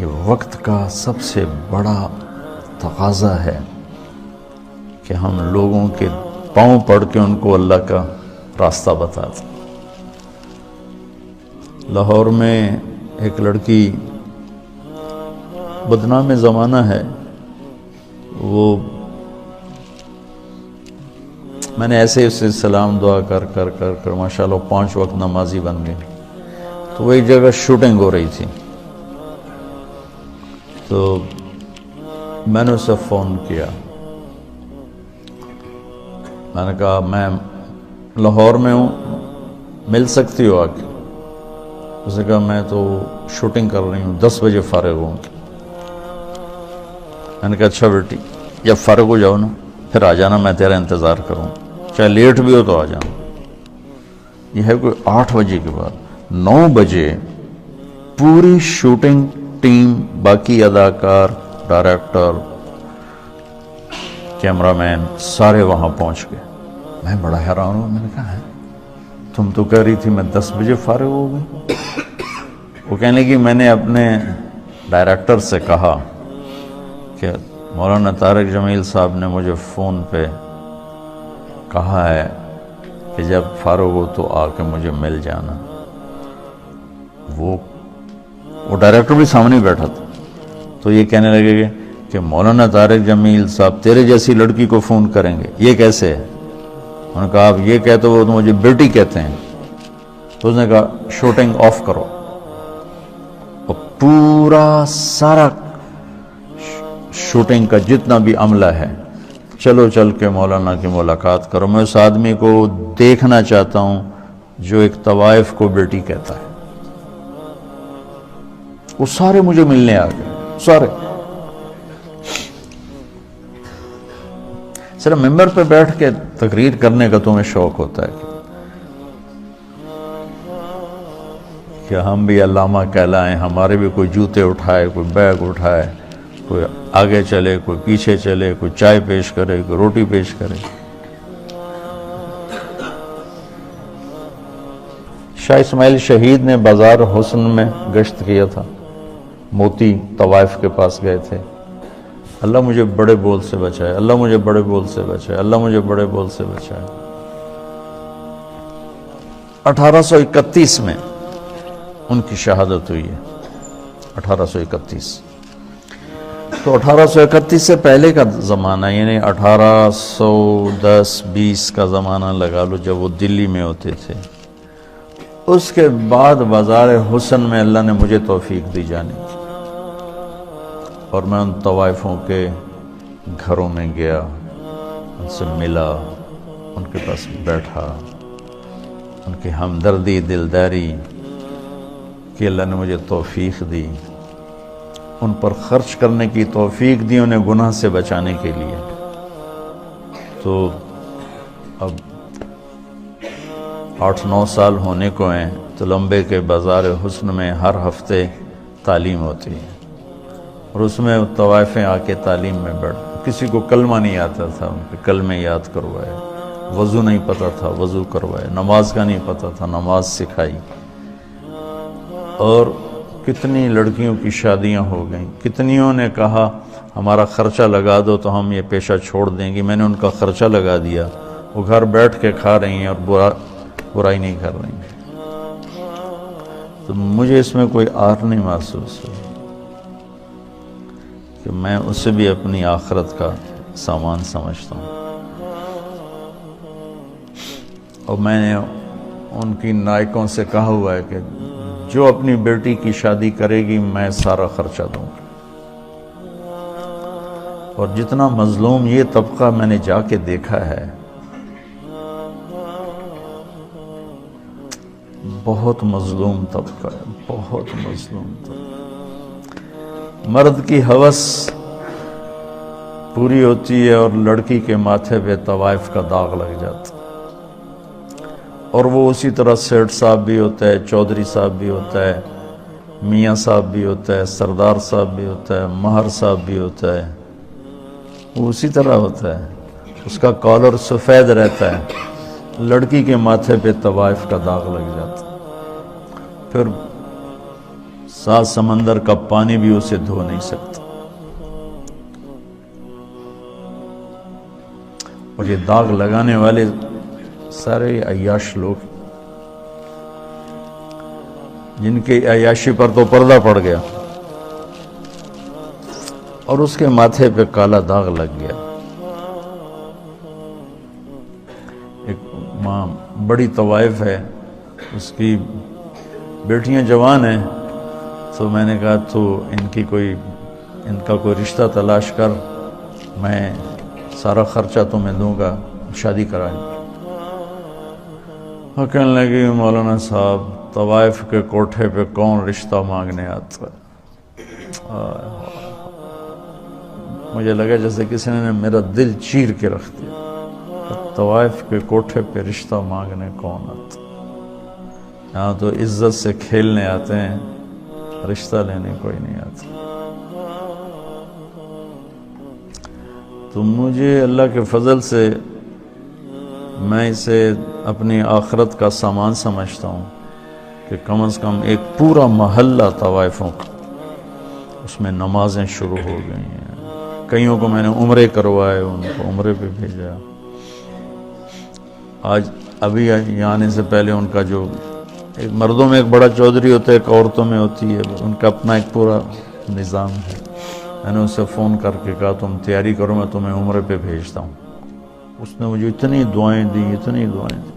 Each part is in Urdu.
یہ وقت کا سب سے بڑا تقاضا ہے کہ ہم لوگوں کے پاؤں پڑھ کے ان کو اللہ کا راستہ بتا دیں۔ لاہور میں ایک لڑکی، بدنام زمانہ ہے، وہ میں نے ایسے اسے سلام دعا کر کر کر کر ماشاءاللہ 5 وقت نمازی بن گئی۔ تو وہ ایک جگہ شوٹنگ ہو رہی تھی، تو میں نے اسے فون کیا، میں نے کہا میں لاہور میں ہوں، مل سکتی ہو آ کے؟ اس نے کہا میں تو شوٹنگ کر رہی ہوں، 10 بجے فارغ ہوں گی۔ میں نے کہا اچھا بیٹی، جب فارغ ہو جاؤ نا پھر آ جانا، میں تیرا انتظار کروں، چاہے لیٹ بھی ہو تو آ جانا۔ یہ ہے کوئی 8 بجے کے بعد۔ 9 بجے پوری شوٹنگ ٹیم، باقی اداکار، ڈائریکٹر، کیمرہ مین سارے وہاں پہنچ گئے۔ میں بڑا حیران ہوں، میں نے کہا ہے تم تو کہہ رہی تھی میں 10 بجے فارغ ہو گئی۔ وہ کہنے لگی میں نے اپنے ڈائریکٹر سے کہا کہ مولانا طارق جمیل صاحب نے مجھے فون پہ کہا ہے کہ جب فارغ ہو تو آ کے مجھے مل جانا۔ وہ ڈائریکٹر بھی سامنے بیٹھا تھا، تو یہ کہنے لگے کہ مولانا طارق جمیل صاحب تیرے جیسی لڑکی کو فون کریں گے، یہ کیسے ہے؟ انہوں نے کہا آپ یہ کہتے ہو تو مجھے بیٹی کہتے ہیں۔ تو اس نے کہا شوٹنگ آف کرو، اور پورا سارا شوٹنگ کا جتنا بھی عملہ ہے، چلو چل کے مولانا کی ملاقات کرو، میں اس آدمی کو دیکھنا چاہتا ہوں جو ایک طوائف کو بیٹی کہتا ہے۔ وہ سارے مجھے ملنے آ گئے، سارے۔ صرف ممبر پہ بیٹھ کے تقریر کرنے کا تمہیں شوق ہوتا ہے کہ ہم بھی علامہ کہلائیں، ہمارے بھی کوئی جوتے اٹھائے، کوئی بیگ اٹھائے، کوئی آگے چلے، کوئی پیچھے چلے، کوئی چائے پیش کرے، کوئی روٹی پیش کرے۔ شاہ اسماعیل شہید نے بازار حسن میں گشت کیا تھا، موتی طوائف کے پاس گئے تھے۔ اللہ مجھے بڑے بول سے بچائے، اللہ مجھے بڑے بول سے بچائے، اللہ مجھے بڑے بول سے بچائے۔ 1831 میں ان کی شہادت ہوئی ہے، 1831۔ تو 1831 سے پہلے کا زمانہ، یعنی 1810-20 کا زمانہ لگا لو، جب وہ دلی میں ہوتے تھے۔ اس کے بعد بازار حسن میں اللہ نے مجھے توفیق دی جانے کی، اور میں ان طوائفوں کے گھروں میں گیا، ان سے ملا، ان کے پاس بیٹھا، ان کی ہمدردی، دلداری کہ اللہ نے مجھے توفیق دی، ان پر خرچ کرنے کی توفیق دی، انہیں گناہ سے بچانے کے لیے۔ تو اب 8-9 سال ہونے کو ہیں، تو لمبے کے بازار حسن میں ہر ہفتے تعلیم ہوتی ہے، اور اس میں طوائفیں آ کے تعلیم میں بیٹھ، کسی کو کلمہ نہیں آتا تھا، ان کے کلمے یاد کروائے، وضو نہیں پتہ تھا وضو کروائے، نماز کا نہیں پتہ تھا نماز سکھائی، اور کتنی لڑکیوں کی شادیاں ہو گئیں۔ کتنیوں نے کہا ہمارا خرچہ لگا دو تو ہم یہ پیشہ چھوڑ دیں گے، میں نے ان کا خرچہ لگا دیا، وہ گھر بیٹھ کے کھا رہی ہیں اور برائی نہیں کر رہی ہیں۔ تو مجھے اس میں کوئی آر نہیں محسوس ہوئی کہ میں اسے بھی اپنی آخرت کا سامان سمجھتا ہوں، اور میں نے ان کی نائکوں سے کہا ہوا ہے کہ جو اپنی بیٹی کی شادی کرے گی میں سارا خرچہ دوں گا۔ اور جتنا مظلوم یہ طبقہ میں نے جا کے دیکھا ہے، بہت مظلوم طبقہ ہے، بہت مظلوم طبقہ۔ مرد کی ہوس پوری ہوتی ہے اور لڑکی کے ماتھے پہ طوائف کا داغ لگ جاتا ہے، اور وہ اسی طرح سیٹھ صاحب بھی ہوتا ہے، چودھری صاحب بھی ہوتا ہے، میاں صاحب بھی ہوتا ہے، سردار صاحب بھی ہوتا ہے، مہر صاحب بھی ہوتا ہے، وہ اسی طرح ہوتا ہے، اس کا کالر سفید رہتا ہے، لڑکی کے ماتھے پہ طوائف کا داغ لگ جاتا ہے۔ پھر 7 سمندر کا پانی بھی اسے دھو نہیں سکتا. اور یہ داغ لگانے والے سارے عیاش لوگ جن کے عیاشی پر تو پردہ پڑ گیا اور اس کے ماتھے پہ کالا داغ لگ گیا. ایک ماں بڑی طوائف ہے، اس کی بیٹیاں جوان ہیں، تو میں نے کہا تو ان کا کوئی رشتہ تلاش کر، میں سارا خرچہ تمہیں دوں گا، شادی کرائیں. اور کہنے لگی مولانا صاحب طوائف کے کوٹھے پہ کون رشتہ مانگنے آتا ہے؟ مجھے لگا جیسے کسی نے میرا دل چیر کے رکھ دیا. طوائف کے کوٹھے پہ رشتہ مانگنے کون آتا؟ یہاں تو عزت سے کھیلنے آتے ہیں، رشتہ لینے کوئی نہیں آتا. تو مجھے اللہ کے فضل سے میں اسے اپنی آخرت کا سامان سمجھتا ہوں کہ کم از کم ایک پورا محلہ طوائفوں کا، اس میں نمازیں شروع ہو گئی ہیں. کئیوں کو میں نے عمرے کروائے، ان کو عمرے پہ بھیجا. آج ابھی یہاں آنے سے پہلے ان کا جو ایک مردوں میں ایک بڑا چودھری ہوتا ہے، ایک عورتوں میں ہوتی ہے، ان کا اپنا ایک پورا نظام ہے. میں نے اس سے فون کر کے کہا تم تیاری کرو، میں تمہیں عمرے پہ بھیجتا ہوں. اس نے مجھے اتنی دعائیں دی، اتنی دعائیں دی.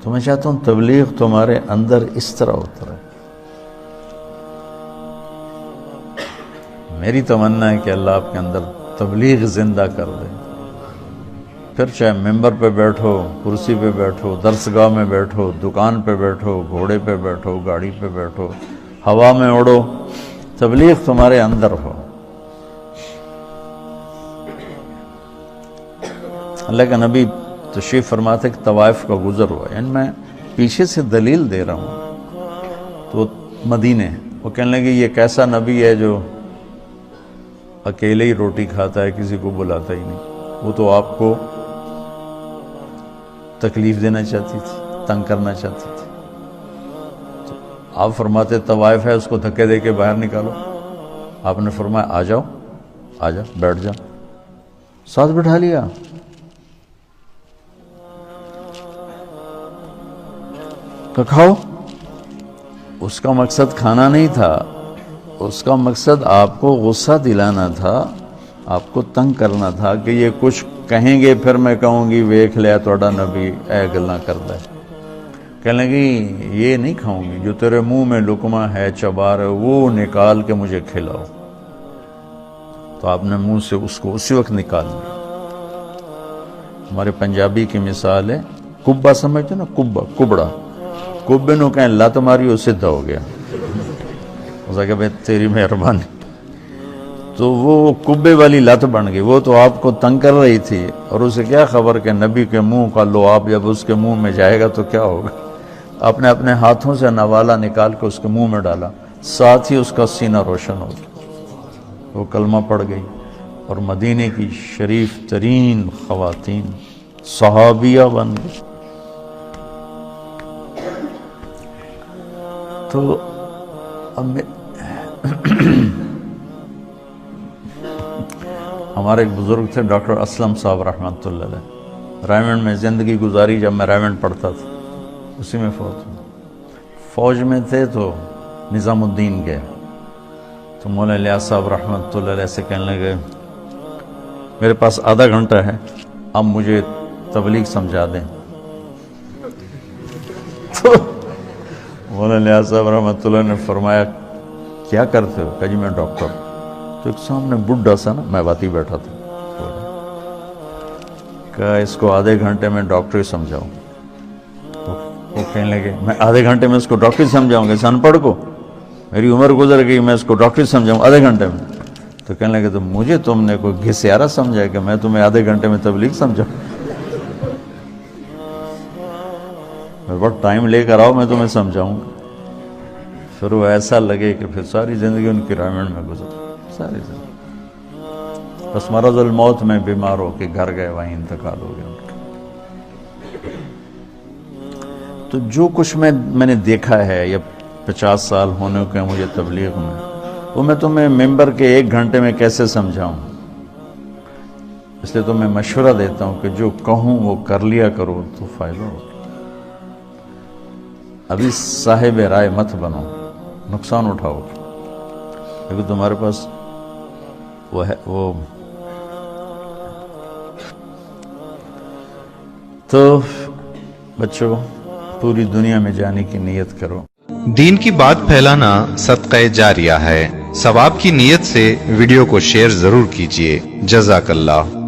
تو میں چاہتا ہوں تبلیغ تمہارے اندر اس طرح اترے. میری تمنا ہے کہ اللہ آپ کے اندر تبلیغ زندہ کر دے. پھر چاہے ممبر پہ بیٹھو، کرسی پہ بیٹھو، درسگاہ میں بیٹھو، دکان پہ بیٹھو، گھوڑے پہ بیٹھو، گاڑی پہ بیٹھو، ہوا میں اڑو، تبلیغ تمہارے اندر ہو. اللہ کا نبی تشریف فرماتے کہ طوائف کا گزر ہوا، یعنی میں پیچھے سے دلیل دے رہا ہوں. تو مدینے وہ کہنے لگے یہ کیسا نبی ہے جو اکیلے ہی روٹی کھاتا ہے، کسی کو بلاتا ہی نہیں. وہ تو آپ کو تکلیف دینا چاہتی تھی، تنگ کرنا چاہتی تھی. تو آپ فرماتے طوائف ہے، اس کو دھکے دے کے باہر نکالو. آپ نے فرمایا آ جاؤ، آ جا، بیٹھ جا. ساتھ بٹھا لیا. کہ کھاؤ. اس کا مقصد کھانا نہیں تھا، اس کا مقصد آپ کو غصہ دلانا تھا، آپ کو تنگ کرنا تھا کہ یہ کچھ کہیں گے پھر میں کہوں گی ویکھ لیا توڑا نبی اے گلاں کردا ہے. کہنے لگی یہ نہیں کھاؤں گی، جو تیرے منہ میں لقمہ ہے، چبا رہے وہ نکال کے مجھے کھلاؤ. تو آپ نے منہ سے اس کو اسی وقت نکال لیا. ہمارے پنجابی کی مثال ہے کبا، سمجھتے نا، کبا، کبڑا. کبے نو کہیں لت ماری، وہ سدھا ہو گیا. اسے کہ بھائی تیری مہربانی. تو وہ کبے والی لت بن گئی. وہ تو آپ کو تنگ کر رہی تھی، اور اسے کیا خبر کہ نبی کے منہ کا لعاب جب اس کے منہ میں جائے گا تو کیا ہوگا. آپ نے اپنے ہاتھوں سے نوالا نکال کے اس کے منہ میں ڈالا، ساتھ ہی اس کا سینہ روشن ہو گیا. وہ کلمہ پڑھ گئی اور مدینے کی شریف ترین خواتین صحابیہ بن گئی. تو اب ہمارے ایک بزرگ تھے ڈاکٹر اسلم صاحب رحمۃ اللہ علیہ، رائمنڈ میں زندگی گزاری. جب میں رائمنڈ پڑھتا تھا اسی میں فوت ہوا. فوج میں تھے تو نظام الدین گئے. تو مولانا الیاس صاحب رحمۃ اللہ علیہ سے کہنے لگے میرے پاس آدھا گھنٹہ ہے، اب مجھے تبلیغ سمجھا دیں. تو مولانا الیاس صاحب رحمۃ اللہ نے فرمایا کیا کرتے ہو؟ کہا جی میں ڈاکٹر. تو ایک سامنے بڈھا سا نا میں باتی بیٹھا تھا، کہا اس کو آدھے گھنٹے میں ڈاکٹری سمجھاؤں. وہ کہنے لگے میں آدھے گھنٹے میں اس کو ڈاکٹری سمجھاؤں گا، اس ان پڑھ کو میری عمر گزر گئی، میں اس کو ڈاکٹری سمجھاؤں آدھے گھنٹے میں؟ تو کہنے لگے تو مجھے تم نے کوئی گھسیارا سمجھا کہ میں تمہیں آدھے گھنٹے میں تبلیغ سمجھاؤں؟ میرے پاس ٹائم لے کر آؤ، میں تمہیں سمجھاؤں گا. پھر وہ ایسا لگے کہ پھر ساری زندگی ان کی رائمنڈ میں گزر، ساری زندگی. بس مرض الموت میں بیمار ہو کے گھر گئے، وہیں انتقال ہو گیا ان کا. تو جو کچھ میں نے دیکھا ہے یا 50 سال ہونے کے مجھے تبلیغ میں، وہ میں تمہیں ممبر کے 1 گھنٹے میں کیسے سمجھاؤں. اس لیے تو میں مشورہ دیتا ہوں کہ جو کہوں وہ کر لیا کرو تو فائدہ ہو. ابھی صاحب رائے مت بنو، نقصان اٹھاؤ، کیونکہ تمہارے پاس وہ تو بچوں پوری دنیا میں جانے کی نیت کرو. دین کی بات پھیلانا صدقہ جاریہ ہے. ثواب کی نیت سے ویڈیو کو شیئر ضرور کیجیے. جزاک اللہ.